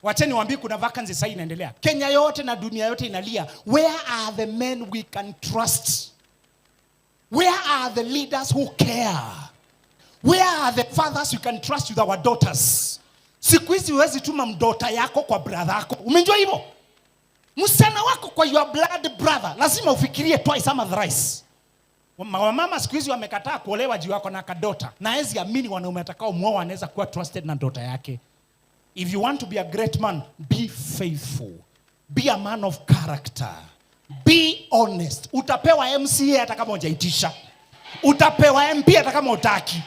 Wacheni waambie kuna vacancy sasa inaendelea. Kenya yote na dunia yote inalia. Where are the men we can trust? Where are the leaders who care? Where are the fathers you can trust with our daughters? Siku hizi huwezi tuma mdota yako kwa brother yako. Umejua hivyo? Msichana wako kwa your blood brother. Lazima ufikirie twice ama thrice. Mama siku hizi wamekataa kuolewa juu yako na kadota. Na hezi amini wanaume atakao muoa wanaweza kuwa trusted na dota yake. If you want to be a great man, be faithful. Be a man of character. Be honest. Utapewa MCA hata kama hujaitisha. Utapewa MP hata kama hutaki.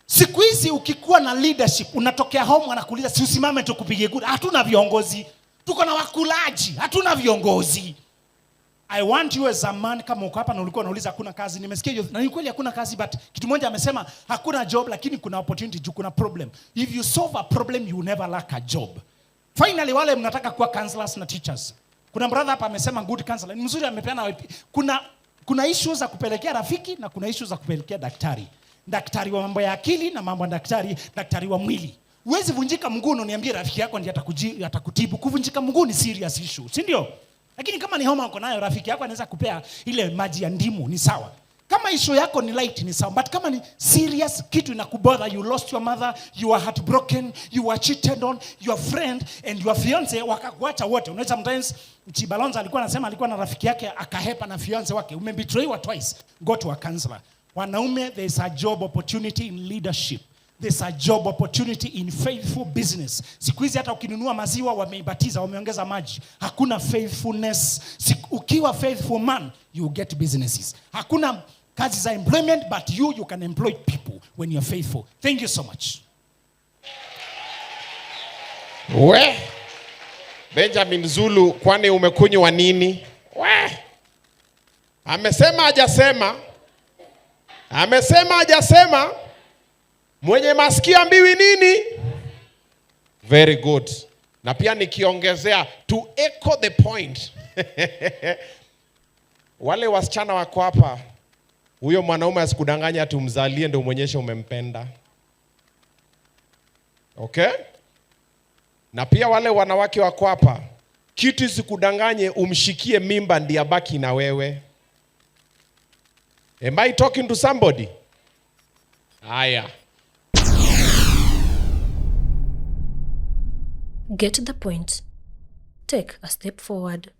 Siku hizi ukikuwa na leadership, unatokea home wanakuuliza si usimame tukupigie kura. Hatuna viongozi. Tuko na wakulaji. Hatuna viongozi. I want you as a man, kama uko hapa na ulikuwa unauliza hakuna kazi, nimesikia hiyo na ni kweli hakuna kazi, but kitu moja amesema hakuna job lakini kuna opportunity juu kuna problem. If you solve a problem you will never lack a job. Finally wale mnataka kuwa counselors na teachers. Kuna brother hapa amesema good counselor. Ni mzuri amepeana kuna issues za kupelekea rafiki na kuna issues za kupelekea daktari. Daktari wa mambo ya akili na mambo ya daktari wa mwili. Huwezi vunjika mguu na niambie rafiki yako ndiye atakutibu. Kuvunjika mguu ni serious issue, si ndio? Lakini kama ni homa uko nayo rafiki yako anaweza kupea ile maji ya ndimu ni sawa. Kama issue yako ni light ni sawa, but kama ni serious kitu inakubother, you lost your mother, you are heartbroken, you are cheated on, your friend and your fiance wakakuacha wote. Unaweza sometimes Chibalonza alikuwa anasema alikuwa na rafiki yake akahepa na fiance wake. Umebetraywa twice. Go to a counselor. Wanaume, there is a job opportunity in leadership. There's a job opportunity in faithful business. Siku hizi hata ukinunua maziwa wameibatiza, wameongeza maji. Hakuna faithfulness. Ukiwa faithful man, you get businesses. Hakuna kazi za employment, but you can employ people when you're faithful. Thank you so much. Benjamin Zulu, kwani umekunywa nini? Amesema hajasema. Amesema hajasema. Mwenye masikio ambiwi nini? Very good. Na pia nikiongezea to echo the point. Wale wasichana wako hapa, huyo mwanaume asikudanganya tumzalie ndio umuonyeshe umempenda. Okay? Na pia wale wanawake wako hapa, kitu isikudanganye umshikie mimba ndiye abaki na wewe. Am I talking to somebody? Aya. Get the point. Take a step forward.